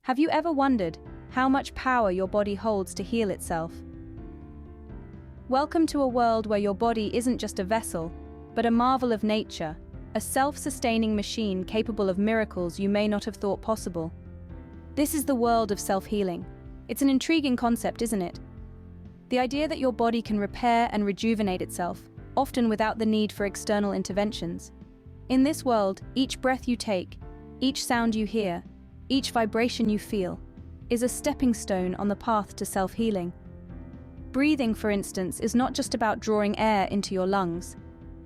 Have you ever wondered how much power your body holds to heal itself? Welcome to a world where your body isn't just a vessel, but a marvel of nature, a self-sustaining machine capable of miracles you may not have thought possible. This is the world of self-healing. It's an intriguing concept, isn't it? The idea that your body can repair and rejuvenate itself, often without the need for external interventions. In this world, each breath you take, each sound you hear, each vibration you feel, is a stepping stone on the path to self-healing. Breathing, for instance, is not just about drawing air into your lungs.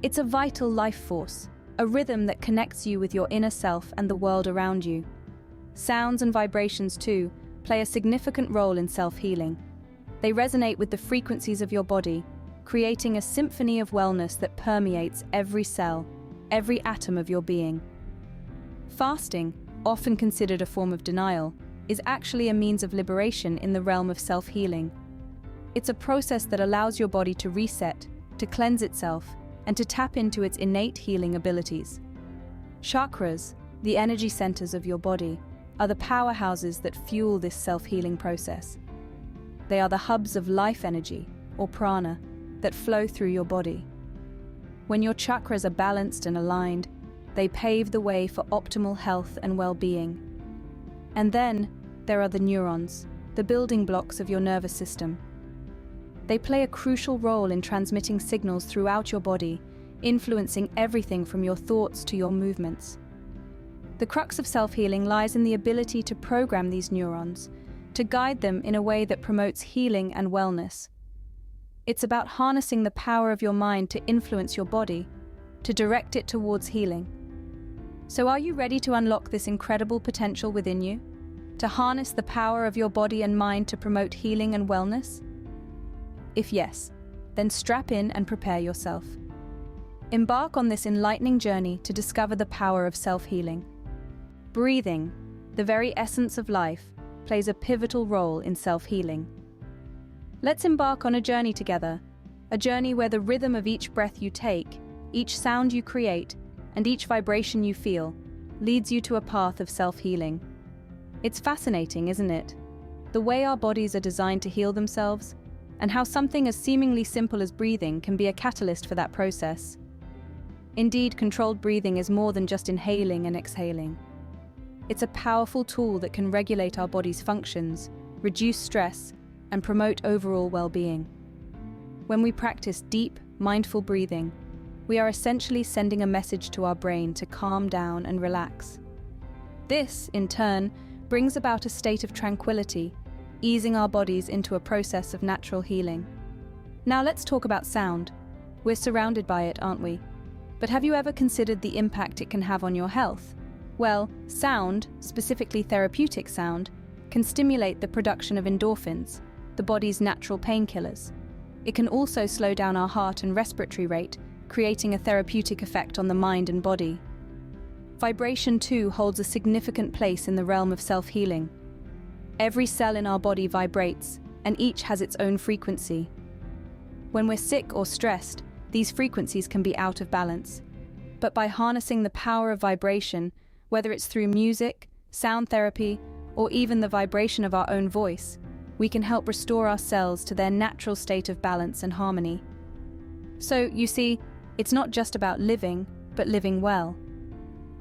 It's a vital life force, a rhythm that connects you with your inner self and the world around you. Sounds and vibrations, too, play a significant role in self-healing. They resonate with the frequencies of your body, creating a symphony of wellness that permeates every cell, every atom of your being. Fasting, often considered a form of denial, is actually a means of liberation in the realm of self-healing. It's a process that allows your body to reset, to cleanse itself, and to tap into its innate healing abilities. Chakras, the energy centers of your body, are the powerhouses that fuel this self-healing process. They are the hubs of life energy, or prana, that flow through your body. When your chakras are balanced and aligned, they pave the way for optimal health and well-being. And then, there are the neurons, the building blocks of your nervous system. They play a crucial role in transmitting signals throughout your body, influencing everything from your thoughts to your movements. The crux of self-healing lies in the ability to program these neurons, to guide them in a way that promotes healing and wellness. It's about harnessing the power of your mind to influence your body, to direct it towards healing. So are you ready to unlock this incredible potential within you? To harness the power of your body and mind to promote healing and wellness? If yes, then strap in and prepare yourself. Embark on this enlightening journey to discover the power of self-healing. Breathing, the very essence of life, plays a pivotal role in self-healing. Let's embark on a journey together, a journey where the rhythm of each breath you take, each sound you create, and each vibration you feel leads you to a path of self-healing. It's fascinating, isn't it? The way our bodies are designed to heal themselves, and how something as seemingly simple as breathing can be a catalyst for that process. Indeed, controlled breathing is more than just inhaling and exhaling. It's a powerful tool that can regulate our body's functions, reduce stress, and promote overall well-being. When we practice deep, mindful breathing, we are essentially sending a message to our brain to calm down and relax. This, in turn, brings about a state of tranquility, easing our bodies into a process of natural healing. Now let's talk about sound. We're surrounded by it, aren't we? But have you ever considered the impact it can have on your health? Well, sound, specifically therapeutic sound, can stimulate the production of endorphins, the body's natural painkillers. It can also slow down our heart and respiratory rate, creating a therapeutic effect on the mind and body. Vibration, too, holds a significant place in the realm of self-healing. Every cell in our body vibrates, and each has its own frequency. When we're sick or stressed, these frequencies can be out of balance. But by harnessing the power of vibration, whether it's through music, sound therapy, or even the vibration of our own voice, we can help restore our cells to their natural state of balance and harmony. So, you see, it's not just about living, but living well.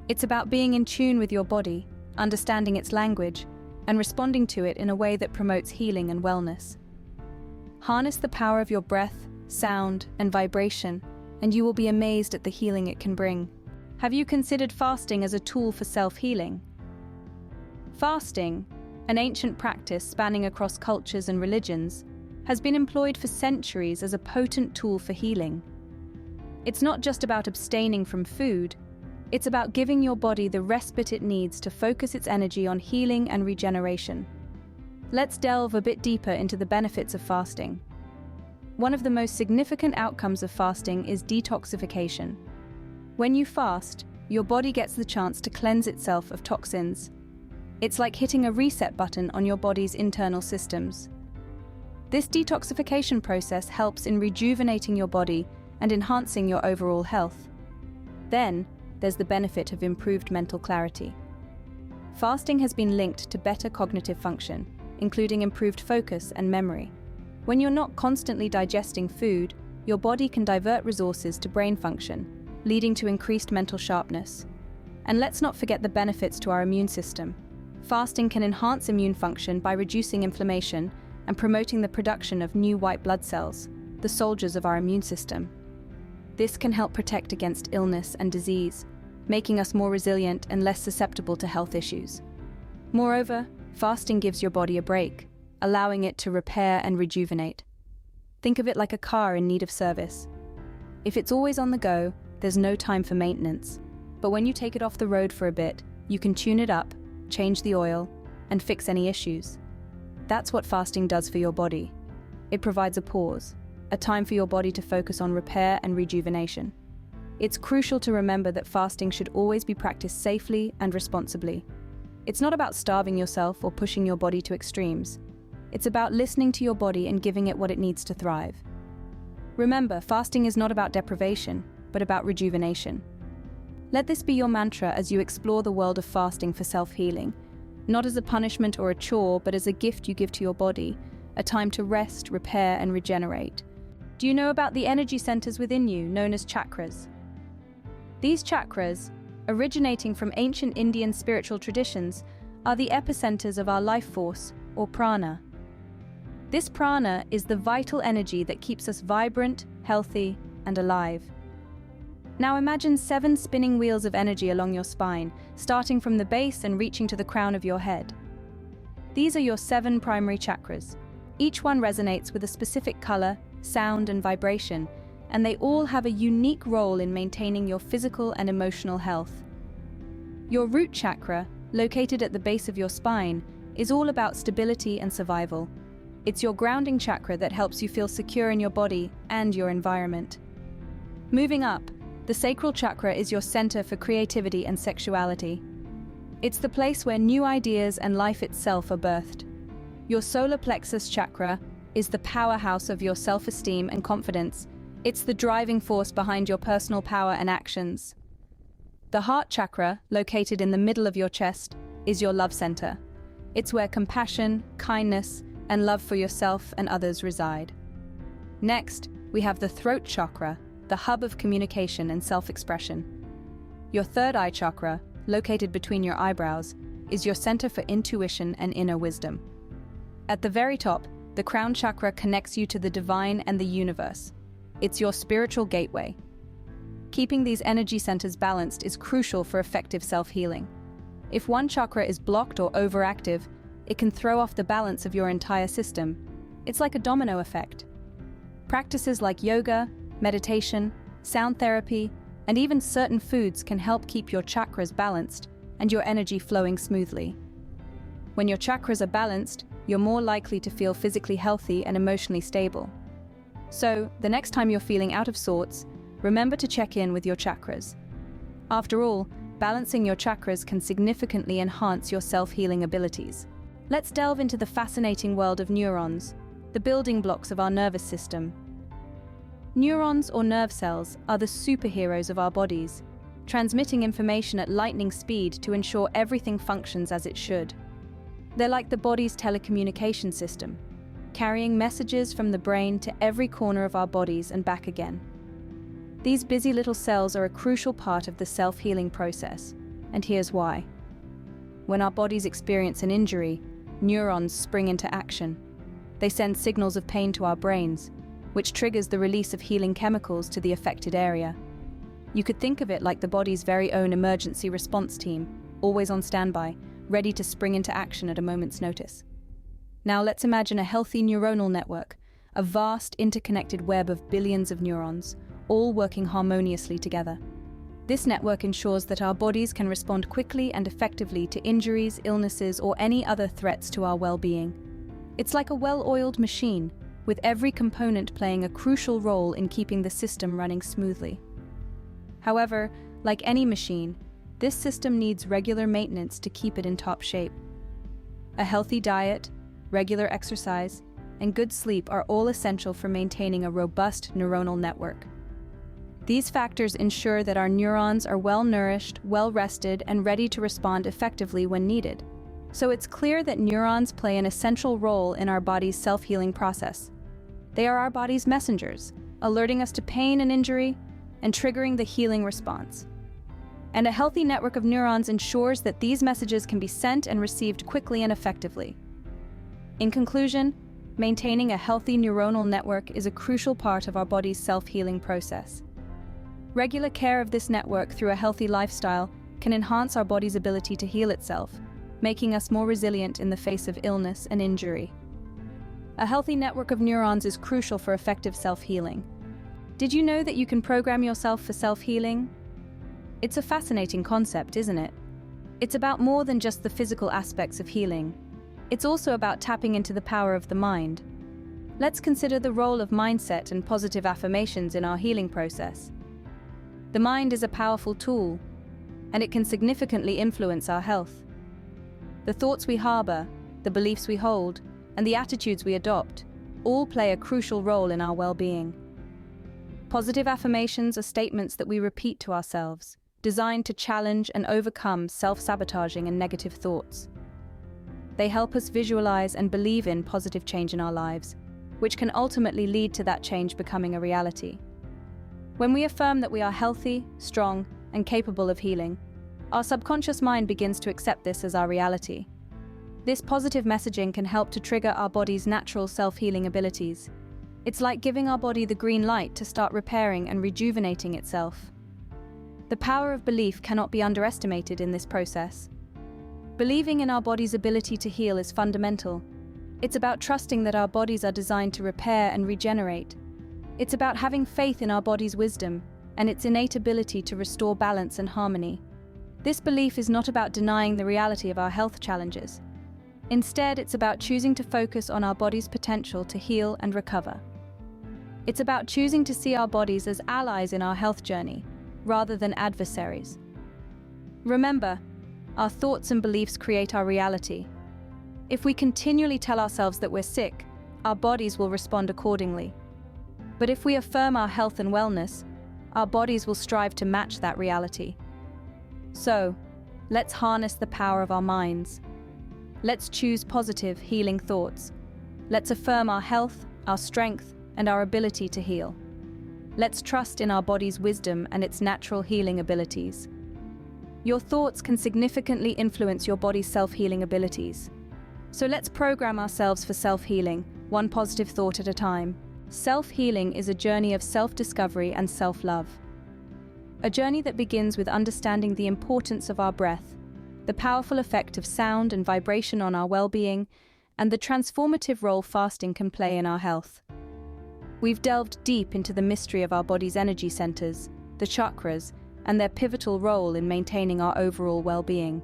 It's about being in tune with your body, understanding its language, and responding to it in a way that promotes healing and wellness. Harness the power of your breath, sound, and vibration, and you will be amazed at the healing it can bring. Have you considered fasting as a tool for self-healing? Fasting, an ancient practice spanning across cultures and religions, has been employed for centuries as a potent tool for healing. It's not just about abstaining from food, it's about giving your body the respite it needs to focus its energy on healing and regeneration. Let's delve a bit deeper into the benefits of fasting. One of the most significant outcomes of fasting is detoxification. When you fast, your body gets the chance to cleanse itself of toxins. It's like hitting a reset button on your body's internal systems. This detoxification process helps in rejuvenating your body and enhancing your overall health. Then, there's the benefit of improved mental clarity. fasting has been linked to better cognitive function, including improved focus and memory. When you're not constantly digesting food, your body can divert resources to brain function, leading to increased mental sharpness. And let's not forget the benefits to our immune system. Fasting can enhance immune function by reducing inflammation and promoting the production of new white blood cells, the soldiers of our immune system. This can help protect against illness and disease, making us more resilient and less susceptible to health issues. Moreover, fasting gives your body a break, allowing it to repair and rejuvenate. Think of it like a car in need of service. If it's always on the go, there's no time for maintenance. But when you take it off the road for a bit, you can tune it up, change the oil, and fix any issues. That's what fasting does for your body. It provides a pause, a time for your body to focus on repair and rejuvenation. It's crucial to remember that fasting should always be practiced safely and responsibly. It's not about starving yourself or pushing your body to extremes. It's about listening to your body and giving it what it needs to thrive. Remember, fasting is not about deprivation, but about rejuvenation. Let this be your mantra as you explore the world of fasting for self-healing, not as a punishment or a chore, but as a gift you give to your body, a time to rest, repair, and regenerate. Do you know about the energy centers within you, known as chakras? These chakras, originating from ancient Indian spiritual traditions, are the epicenters of our life force, or prana. This prana is the vital energy that keeps us vibrant, healthy, and alive. Now imagine 7 spinning wheels of energy along your spine, starting from the base and reaching to the crown of your head. These are your 7 primary chakras. Each one resonates with a specific color, sound, and vibration, and they all have a unique role in maintaining your physical and emotional health. Your root chakra, located at the base of your spine, is all about stability and survival. It's your grounding chakra that helps you feel secure in your body and your environment. Moving up, the sacral chakra is your center for creativity and sexuality. It's the place where new ideas and life itself are birthed. Your solar plexus chakra is the powerhouse of your self-esteem and confidence. It's the driving force behind your personal power and actions. The heart chakra, located in the middle of your chest, is your love center. It's where compassion, kindness, and love for yourself and others reside. Next, we have the throat chakra, the hub of communication and self-expression. Your third eye chakra, located between your eyebrows, is your center for intuition and inner wisdom. At the very top, the crown chakra connects you to the divine and the universe. It's your spiritual gateway. Keeping these energy centers balanced is crucial for effective self-healing. If one chakra is blocked or overactive, it can throw off the balance of your entire system. It's like a domino effect. Practices like yoga, meditation, sound therapy, and even certain foods can help keep your chakras balanced and your energy flowing smoothly. When your chakras are balanced, you're more likely to feel physically healthy and emotionally stable. So, the next time you're feeling out of sorts, remember to check in with your chakras. After all, balancing your chakras can significantly enhance your self-healing abilities. Let's delve into the fascinating world of neurons, the building blocks of our nervous system. Neurons, or nerve cells, are the superheroes of our bodies, transmitting information at lightning speed to ensure everything functions as it should. They're like the body's telecommunication system, carrying messages from the brain to every corner of our bodies and back again. These busy little cells are a crucial part of the self-healing process, and here's why. When our bodies experience an injury, neurons spring into action. They send signals of pain to our brains, which triggers the release of healing chemicals to the affected area. You could think of it like the body's very own emergency response team, always on standby, ready to spring into action at a moment's notice. Now let's imagine a healthy neuronal network, a vast interconnected web of billions of neurons, all working harmoniously together. This network ensures that our bodies can respond quickly and effectively to injuries, illnesses, or any other threats to our well-being. It's like a well-oiled machine, with every component playing a crucial role in keeping the system running smoothly. However, like any machine, this system needs regular maintenance to keep it in top shape. A healthy diet, regular exercise, and good sleep are all essential for maintaining a robust neuronal network. These factors ensure that our neurons are well-nourished, well-rested, and ready to respond effectively when needed. So it's clear that neurons play an essential role in our body's self-healing process. They are our body's messengers, alerting us to pain and injury, and triggering the healing response. And a healthy network of neurons ensures that these messages can be sent and received quickly and effectively. In conclusion, maintaining a healthy neuronal network is a crucial part of our body's self-healing process. Regular care of this network through a healthy lifestyle can enhance our body's ability to heal itself, making us more resilient in the face of illness and injury. A healthy network of neurons is crucial for effective self-healing. Did you know that you can program yourself for self-healing? It's a fascinating concept, isn't it? It's about more than just the physical aspects of healing. It's also about tapping into the power of the mind. Let's consider the role of mindset and positive affirmations in our healing process. The mind is a powerful tool, and it can significantly influence our health. The thoughts we harbor, the beliefs we hold, and the attitudes we adopt all play a crucial role in our well-being. Positive affirmations are statements that we repeat to ourselves, designed to challenge and overcome self-sabotaging and negative thoughts. They help us visualize and believe in positive change in our lives, which can ultimately lead to that change becoming a reality. When we affirm that we are healthy, strong, and capable of healing, our subconscious mind begins to accept this as our reality. This positive messaging can help to trigger our body's natural self-healing abilities. It's like giving our body the green light to start repairing and rejuvenating itself. The power of belief cannot be underestimated in this process. Believing in our body's ability to heal is fundamental. It's about trusting that our bodies are designed to repair and regenerate. It's about having faith in our body's wisdom and its innate ability to restore balance and harmony. This belief is not about denying the reality of our health challenges. Instead, it's about choosing to focus on our body's potential to heal and recover. It's about choosing to see our bodies as allies in our health journey, rather than adversaries. Remember, our thoughts and beliefs create our reality. If we continually tell ourselves that we're sick, our bodies will respond accordingly. But if we affirm our health and wellness, our bodies will strive to match that reality. So, let's harness the power of our minds. Let's choose positive, healing thoughts. Let's affirm our health, our strength, and our ability to heal. Let's trust in our body's wisdom and its natural healing abilities. Your thoughts can significantly influence your body's self-healing abilities. So let's program ourselves for self-healing, one positive thought at a time. Self-healing is a journey of self-discovery and self-love. A journey that begins with understanding the importance of our breath, the powerful effect of sound and vibration on our well-being, and the transformative role fasting can play in our health. We've delved deep into the mystery of our body's energy centers, the chakras, and their pivotal role in maintaining our overall well-being.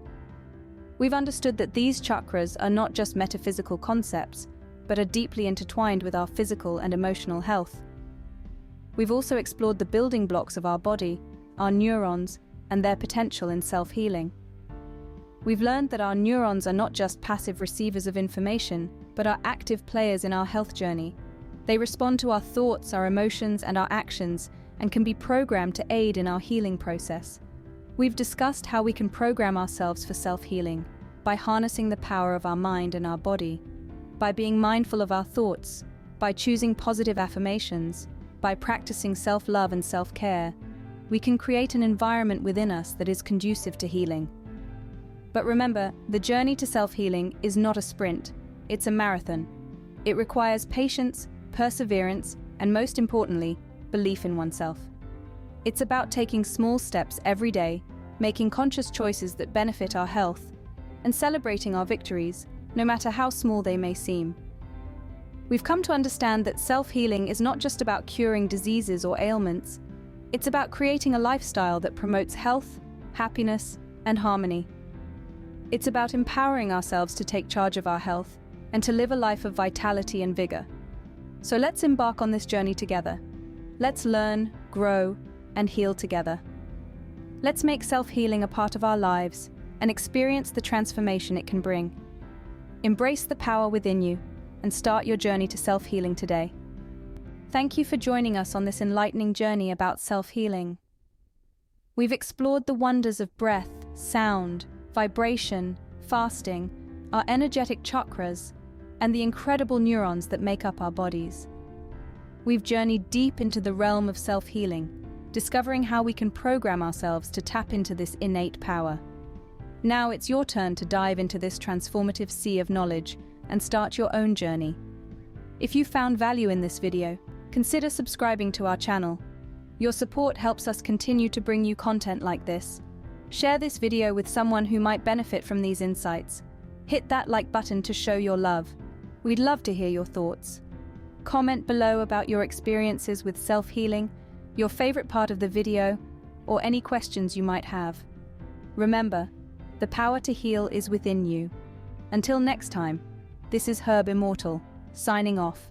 We've understood that these chakras are not just metaphysical concepts, but are deeply intertwined with our physical and emotional health. We've also explored the building blocks of our body, our neurons, and their potential in self-healing. We've learned that our neurons are not just passive receivers of information, but are active players in our health journey. They respond to our thoughts, our emotions, and our actions, and can be programmed to aid in our healing process. We've discussed how we can program ourselves for self-healing by harnessing the power of our mind and our body, by being mindful of our thoughts, by choosing positive affirmations, by practicing self-love and self-care. We can create an environment within us that is conducive to healing. But remember, the journey to self-healing is not a sprint, it's a marathon. It requires patience, perseverance, and most importantly, belief in oneself. It's about taking small steps every day, making conscious choices that benefit our health, and celebrating our victories, no matter how small they may seem. We've come to understand that self-healing is not just about curing diseases or ailments. It's about creating a lifestyle that promotes health, happiness, and harmony. It's about empowering ourselves to take charge of our health and to live a life of vitality and vigor. So let's embark on this journey together. Let's learn, grow, and heal together. Let's make self-healing a part of our lives and experience the transformation it can bring. Embrace the power within you and start your journey to self-healing today. Thank you for joining us on this enlightening journey about self-healing. We've explored the wonders of breath, sound, vibration, fasting, our energetic chakras, and the incredible neurons that make up our bodies. We've journeyed deep into the realm of self-healing, discovering how we can program ourselves to tap into this innate power. Now it's your turn to dive into this transformative sea of knowledge and start your own journey. If you found value in this video, consider subscribing to our channel. Your support helps us continue to bring you content like this. Share this video with someone who might benefit from these insights. Hit that like button to show your love. We'd love to hear your thoughts. Comment below about your experiences with self-healing, your favorite part of the video, or any questions you might have. Remember, the power to heal is within you. Until next time, this is Immortal, signing off.